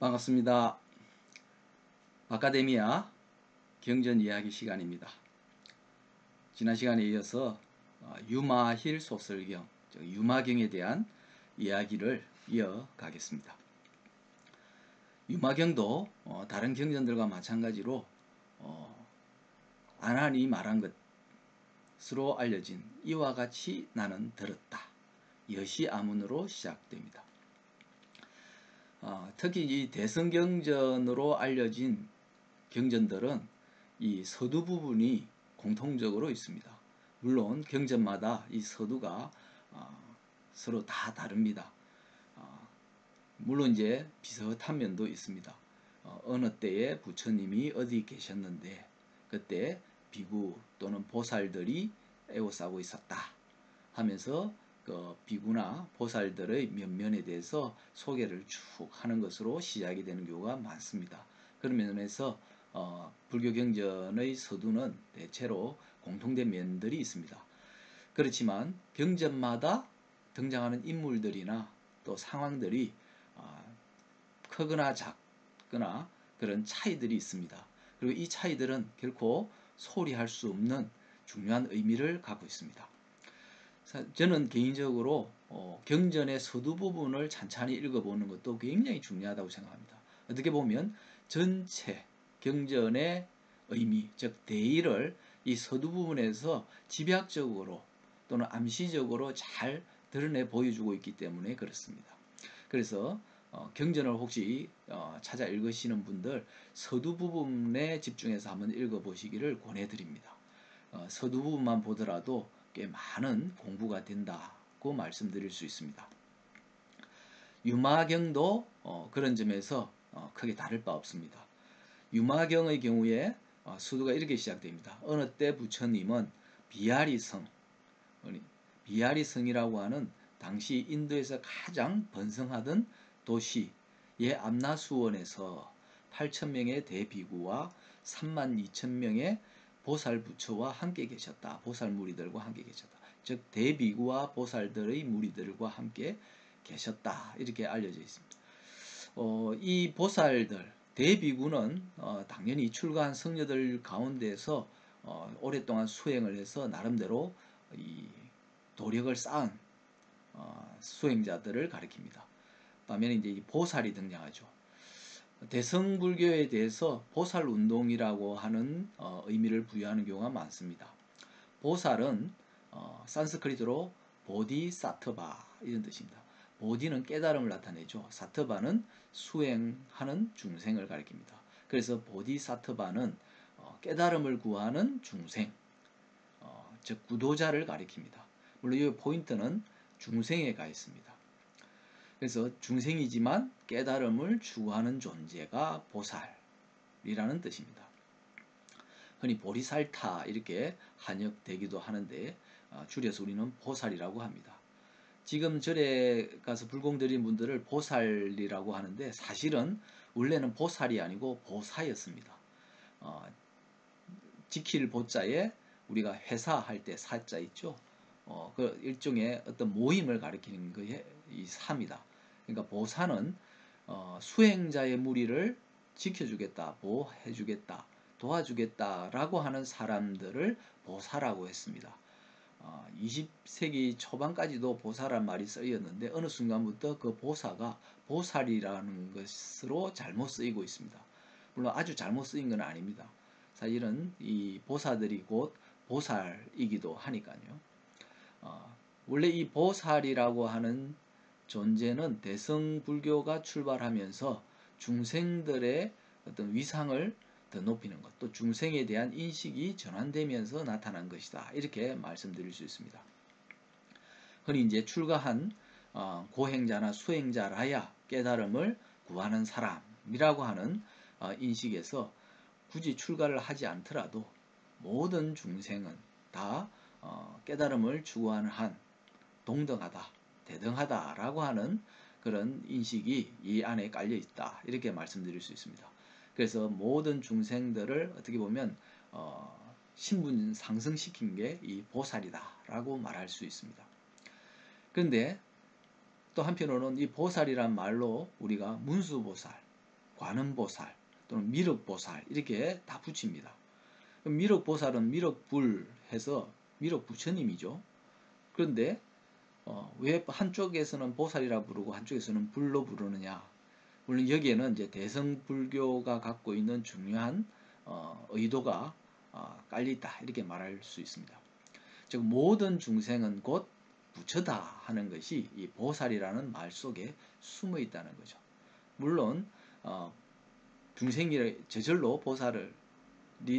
반갑습니다. 아카데미아 경전 이야기 시간입니다. 지난 시간에 이어서 유마힐 소설경, 즉 유마경에 대한 이야기를 이어가겠습니다. 유마경도 다른 경전들과 마찬가지로 안한이 말한 것으로 알려진 이와 같이 나는 들었다. 여시아문으로 시작됩니다. 특히 이 대성경전으로 알려진 경전들은 이 서두 부분이 공통적으로 있습니다. 물론 경전마다 이 서두가 서로 다 다릅니다. 물론 이제 비슷한 면도 있습니다. 어느 때에 부처님이 어디 계셨는데 그때 비구 또는 보살들이 애워싸고 있었다 하면서 그 비구나 보살들의 면면에 대해서 소개를 쭉 하는 것으로 시작이 되는 경우가 많습니다. 그런 면에서 불교 경전의 서두는 대체로 공통된 면들이 있습니다. 그렇지만 경전마다 등장하는 인물들이나 또 상황들이 크거나 작거나 그런 차이들이 있습니다. 그리고 이 차이들은 결코 소리할 수 없는 중요한 의미를 갖고 있습니다. 저는 개인적으로 경전의 서두 부분을 찬찬히 읽어보는 것도 굉장히 중요하다고 생각합니다. 어떻게 보면 전체 경전의 의미, 즉 대의를 이 서두 부분에서 집약적으로 또는 암시적으로 잘 드러내 보여주고 있기 때문에 그렇습니다. 그래서 경전을 혹시 찾아 읽으시는 분들 서두 부분에 집중해서 한번 읽어보시기를 권해드립니다. 서두 부분만 보더라도 꽤 많은 공부가 된다고 말씀드릴 수 있습니다. 유마경도 그런 점에서 크게 다를 바 없습니다. 유마경의 경우에 수두가 이렇게 시작됩니다. 어느 때 부처님은 비아리성, 비아리성이라고 하는 당시 인도에서 가장 번성하던 도시의 암나수원에서 8,000명의 대비구와 32,000명의 보살 부처와 함께 계셨다. 보살 무리들과 함께 계셨다. 즉 대비구와 보살들의 무리들과 함께 계셨다. 이렇게 알려져 있습니다. 이 보살들, 대비구는 당연히 출가한 성녀들 가운데서 오랫동안 수행을 해서 나름대로 이 도력을 쌓은 수행자들을 가리킵니다. 반면에 이제 이 보살이 등장하죠. 대성불교에 대해서 보살운동이라고 하는 의미를 부여하는 경우가 많습니다. 보살은 산스크리트로 보디사트바 이런 뜻입니다. 보디는 깨달음을 나타내죠. 사트바는 수행하는 중생을 가리킵니다. 그래서 보디사트바는 깨달음을 구하는 중생, 즉 구도자를 가리킵니다. 물론 이 포인트는 중생에 가 있습니다. 그래서 중생이지만 깨달음을 추구하는 존재가 보살이라는 뜻입니다. 흔히 보리살타 이렇게 한역되기도 하는데 줄여서 우리는 보살이라고 합니다. 지금 절에 가서 불공 드린 분들을 보살이라고 하는데 사실은 원래는 보살이 아니고 보사였습니다. 지킬 보자에 우리가 회사 할 때 사자 있죠. 그 일종의 어떤 모임을 가리키는 것이 이 사입니다. 그러니까 보사는 수행자의 무리를 지켜주겠다, 보호해주겠다, 도와주겠다라고 하는 사람들을 보사라고 했습니다. 20세기 초반까지도 보사란 말이 쓰였는데 어느 순간부터 그 보사가 보살이라는 것으로 잘못 쓰이고 있습니다. 물론 아주 잘못 쓰인 건 아닙니다. 사실은 이 보사들이 곧 보살이기도 하니까요. 원래 이 보살이라고 하는 존재는 대성불교가 출발하면서 중생들의 어떤 위상을 더 높이는 것, 또 중생에 대한 인식이 전환되면서 나타난 것이다. 이렇게 말씀드릴 수 있습니다. 흔히 이제 출가한 고행자나 수행자라야 깨달음을 구하는 사람이라고 하는 인식에서 굳이 출가를 하지 않더라도 모든 중생은 다 깨달음을 추구하는 한 동등하다, 대등하다라고 하는 그런 인식이 이 안에 깔려 있다. 이렇게 말씀드릴 수 있습니다. 그래서 모든 중생들을 어떻게 보면 신분 상승시킨 게 이 보살이다라고 말할 수 있습니다. 그런데 또 한편으로는 이 보살이란 말로 우리가 문수보살, 관음보살 또는 미륵보살 이렇게 다 붙입니다. 미륵보살은 미륵불 해서 미륵부처님이죠. 그런데 왜 한쪽에서는 보살이라 부르고 한쪽에서는 불로 부르느냐? 물론 여기에는 이제 대성불교가 갖고 있는 중요한 의도가 깔려 있다 이렇게 말할 수 있습니다. 즉 모든 중생은 곧 부처다 하는 것이 이 보살이라는 말 속에 숨어 있다는 거죠. 물론 중생이 저절로 보살이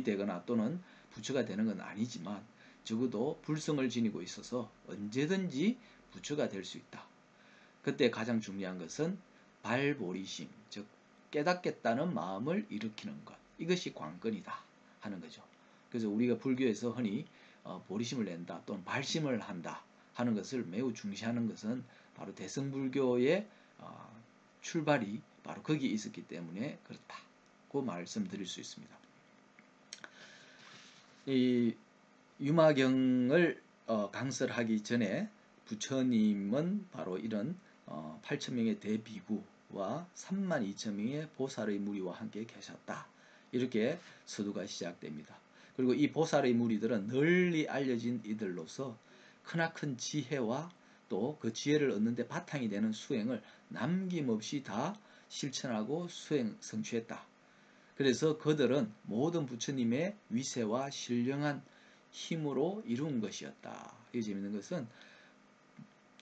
되거나 또는 부처가 되는 건 아니지만 적어도 불성을 지니고 있어서 언제든지 부처가 될 수 있다. 그때 가장 중요한 것은 발보리심, 즉 깨닫겠다는 마음을 일으키는 것. 이것이 관건이다 하는 거죠. 그래서 우리가 불교에서 흔히 보리심을 낸다 또는 발심을 한다 하는 것을 매우 중시하는 것은 바로 대승불교의 출발이 바로 거기에 있었기 때문에 그렇다고 말씀드릴 수 있습니다. 이 유마경을 강설하기 전에 부처님은 바로 이런 8,000명의 대비구와 32,000명의 보살의 무리와 함께 계셨다. 이렇게 서두가 시작됩니다. 그리고 이 보살의 무리들은 널리 알려진 이들로서 크나큰 지혜와 또 그 지혜를 얻는 데 바탕이 되는 수행을 남김없이 다 실천하고 성취했다. 그래서 그들은 모든 부처님의 위세와 신령한 힘으로 이룬 것이었다. 이 재밌는 것은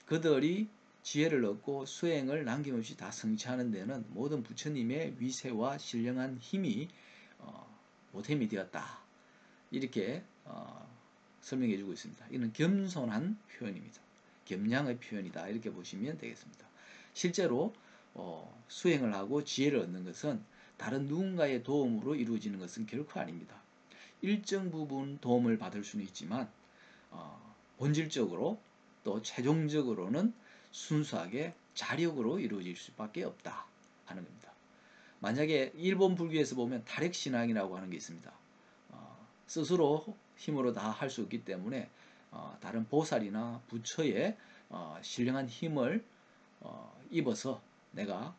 그들이 지혜를 얻고 수행을 남김없이 다 성취하는 데는 모든 부처님의 위세와 신령한 힘이 보탬이 되었다. 이렇게 설명해 주고 있습니다. 이는 겸손한 표현입니다. 겸양의 표현이다. 이렇게 보시면 되겠습니다. 실제로 수행을 하고 지혜를 얻는 것은 다른 누군가의 도움으로 이루어지는 것은 결코 아닙니다. 일정 부분 도움을 받을 수는 있지만 본질적으로 또 최종적으로는 순수하게 자력으로 이루어질 수밖에 없다 하는 겁니다. 만약에 일본 불교에서 보면 탈핵신앙이라고 하는 게 있습니다. 스스로 힘으로 다 할 수 없기 때문에 다른 보살이나 부처의 신령한 힘을 입어서 내가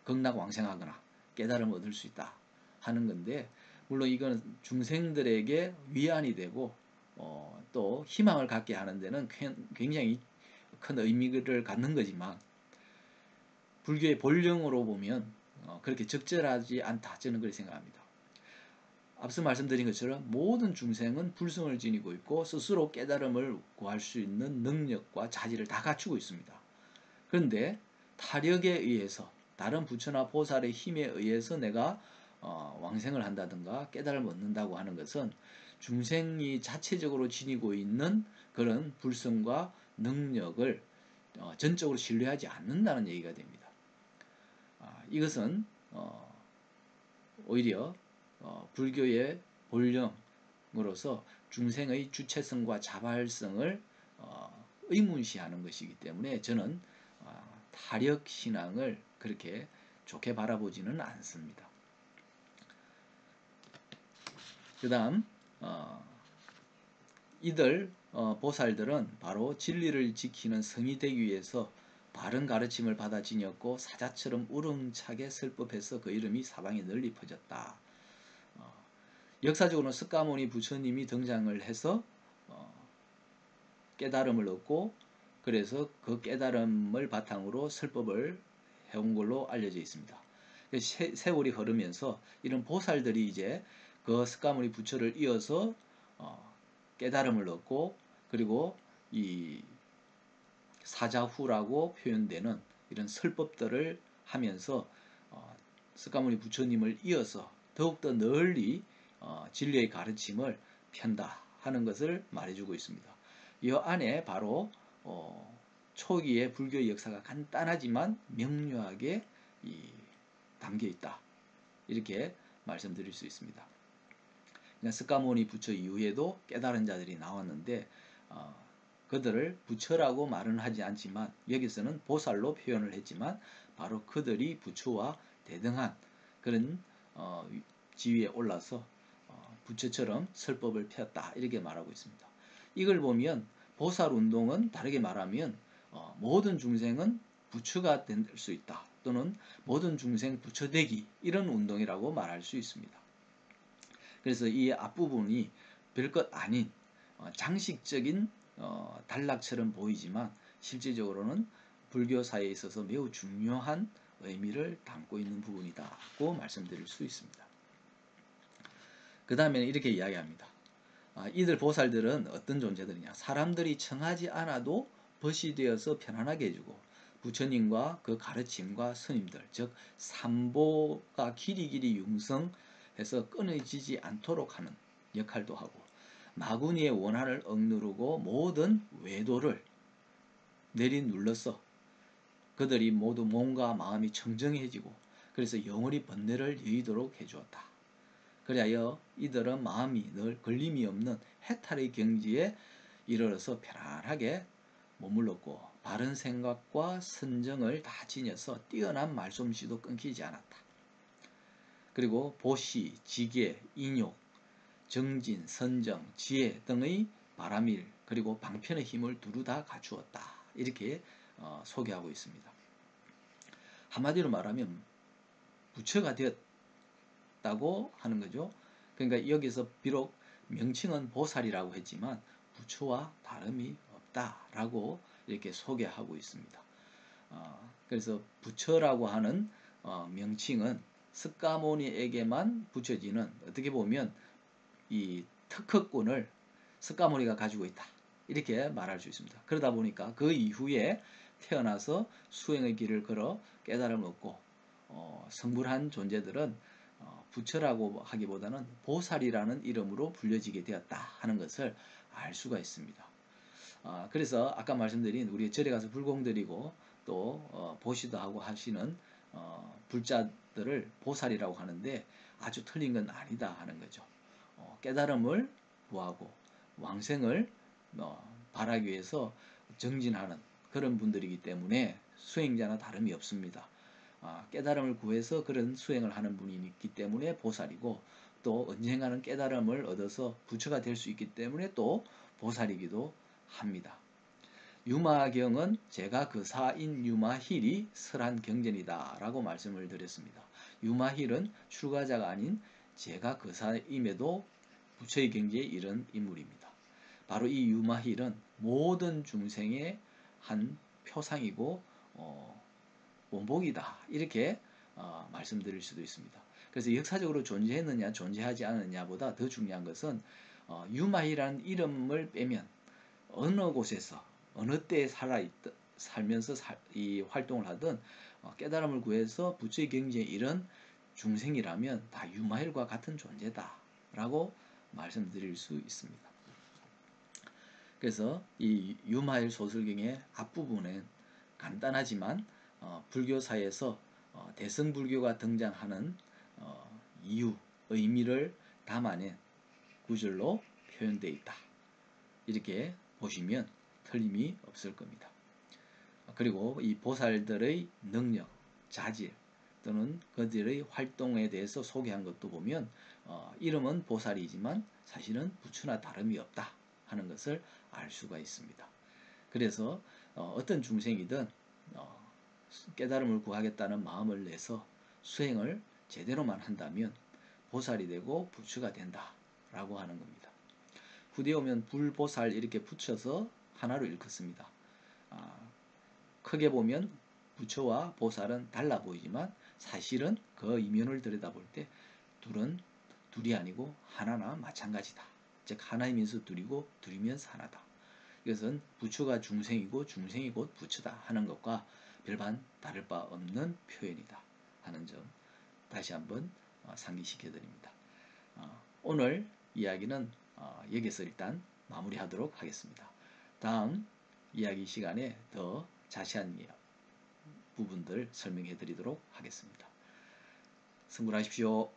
극락왕생하거나 깨달음을 얻을 수 있다 하는 건데, 물론 이건 중생들에게 위안이 되고 또 희망을 갖게 하는 데는 굉장히 큰 의미를 갖는 거지만 불교의 본령으로 보면 그렇게 적절하지 않다, 저는 그렇게 생각합니다. 앞서 말씀드린 것처럼 모든 중생은 불성을 지니고 있고 스스로 깨달음을 구할 수 있는 능력과 자질을 다 갖추고 있습니다. 그런데 타력에 의해서 다른 부처나 보살의 힘에 의해서 내가 왕생을 한다든가 깨달음을 얻는다고 하는 것은 중생이 자체적으로 지니고 있는 그런 불성과 능력을 전적으로 신뢰하지 않는다는 얘기가 됩니다. 이것은 오히려 불교의 본령으로서 중생의 주체성과 자발성을 의문시하는 것이기 때문에 저는 타력신앙을 그렇게 좋게 바라보지는 않습니다. 그 다음 이들 보살들은 바로 진리를 지키는 성이 되기 위해서 바른 가르침을 받아 지녔고 사자처럼 우렁차게 설법해서 그 이름이 사방에 널리 퍼졌다. 역사적으로는 석가모니 부처님이 등장을 해서 깨달음을 얻고 그래서 그 깨달음을 바탕으로 설법을 해온 걸로 알려져 있습니다. 세월이 흐르면서 이런 보살들이 이제 그 석가모니 부처를 이어서 깨달음을 얻고 그리고 이 사자후라고 표현되는 이런 설법들을 하면서 석가모니 부처님을 이어서 더욱더 널리 진리의 가르침을 편다 하는 것을 말해주고 있습니다. 이 안에 바로 초기의 불교의 역사가 간단하지만 명료하게 담겨 있다, 이렇게 말씀드릴 수 있습니다. 석가모니 부처 이후에도 깨달은 자들이 나왔는데 그들을 부처라고 말은 하지 않지만 여기서는 보살로 표현을 했지만 바로 그들이 부처와 대등한 그런 지위에 올라서 부처처럼 설법을 폈다, 이렇게 말하고 있습니다. 이걸 보면 보살운동은 다르게 말하면 모든 중생은 부처가 될 수 있다. 또는 모든 중생 부처되기, 이런 운동이라고 말할 수 있습니다. 그래서 이 앞부분이 별것 아닌 장식적인 단락처럼 보이지만 실질적으로는 불교사에 있어서 매우 중요한 의미를 담고 있는 부분이다고 말씀드릴 수 있습니다. 그 다음에는 이렇게 이야기합니다. 이들 보살들은 어떤 존재들이냐? 사람들이 청하지 않아도 벗이 되어서 편안하게 해주고, 부처님과 그 가르침과 스님들, 즉 삼보가 길이길이 융성해서 끊어지지 않도록 하는 역할도 하고, 마구니의 원한을 억누르고 모든 외도를 내리눌러서 그들이 모두 몸과 마음이 청정해지고, 그래서 영원히 번뇌를 여의도록 해주었다. 그리하여 이들은 마음이 늘 걸림이 없는 해탈의 경지에 이르러서 편안하게 머물렀고, 바른 생각과 선정을 다 지녀서 뛰어난 말솜씨도 끊기지 않았다. 그리고 보시, 지계, 인욕, 정진, 선정, 지혜 등의 바람일, 그리고 방편의 힘을 두루 다 갖추었다. 이렇게 소개하고 있습니다. 한마디로 말하면 부처가 되었다고 하는 거죠. 그러니까 여기서 비록 명칭은 보살이라고 했지만 부처와 다름이 없다라고 이렇게 소개하고 있습니다. 그래서 부처라고 하는 명칭은 석가모니에게만 붙여지는, 어떻게 보면 이 특허권을 석가모니가 가지고 있다, 이렇게 말할 수 있습니다. 그러다 보니까 그 이후에 태어나서 수행의 길을 걸어 깨달음을 얻고 성불한 존재들은 부처라고 하기보다는 보살이라는 이름으로 불려지게 되었다 하는 것을 알 수가 있습니다. 그래서 아까 말씀드린 우리 절에 가서 불공드리고 또 보시도 하고 하시는 불자들을 보살이라고 하는데 아주 틀린 건 아니다 하는 거죠. 깨달음을 구하고 왕생을 바라기 위해서 정진하는 그런 분들이기 때문에 수행자나 다름이 없습니다. 깨달음을 구해서 그런 수행을 하는 분이 있기 때문에 보살이고, 또 언젠가는 깨달음을 얻어서 부처가 될 수 있기 때문에 또 보살이기도 합니다. 유마경은 제가 그 사인 유마힐이 설한 경전이다 라고 말씀을 드렸습니다. 유마힐은 출가자가 아닌 제가 그 사임에도 부처의 경지에 이른 인물입니다. 바로 이 유마힐은 모든 중생의 한 표상이고 원복이다, 이렇게 말씀드릴 수도 있습니다. 그래서 역사적으로 존재했느냐 존재하지 않느냐보다 더 중요한 것은 유마힐이라는 이름을 빼면 어느 곳에서 어느 때에 살면서 이 활동을 하든 깨달음을 구해서 부처의 경지에 이른 중생이라면 다 유마힐과 같은 존재다 라고 말씀드릴 수 있습니다. 그래서 이 유마힐 소설경의 앞부분엔 간단하지만 불교사에서 대승불교가 등장하는 이유, 의미를 담아낸 구절로 표현되어 있다, 이렇게 보시면 틀림이 없을 겁니다. 그리고 이 보살들의 능력, 자질 또는 그들의 활동에 대해서 소개한 것도 보면 이름은 보살이지만 사실은 부처나 다름이 없다 하는 것을 알 수가 있습니다. 그래서 어떤 중생이든 깨달음을 구하겠다는 마음을 내서 수행을 제대로만 한다면 보살이 되고 부처가 된다 라고 하는 겁니다. 후대에 오면 불보살 이렇게 붙여서 하나로 읽었습니다. 크게 보면 부처와 보살은 달라 보이지만 사실은 그 이면을 들여다볼 때 둘이 아니고 하나나 마찬가지다. 즉 하나이면서 둘이고 둘이면서 하나다. 이것은 부처가 중생이고 중생이 곧 부처다 하는 것과 별반 다를 바 없는 표현이다 하는 점 다시 한번 상기시켜 드립니다. 오늘 이야기는 여기서 일단 마무리하도록 하겠습니다. 다음 이야기 시간에 더 자세한 부분들 설명해 드리도록 하겠습니다. 승불하십시오.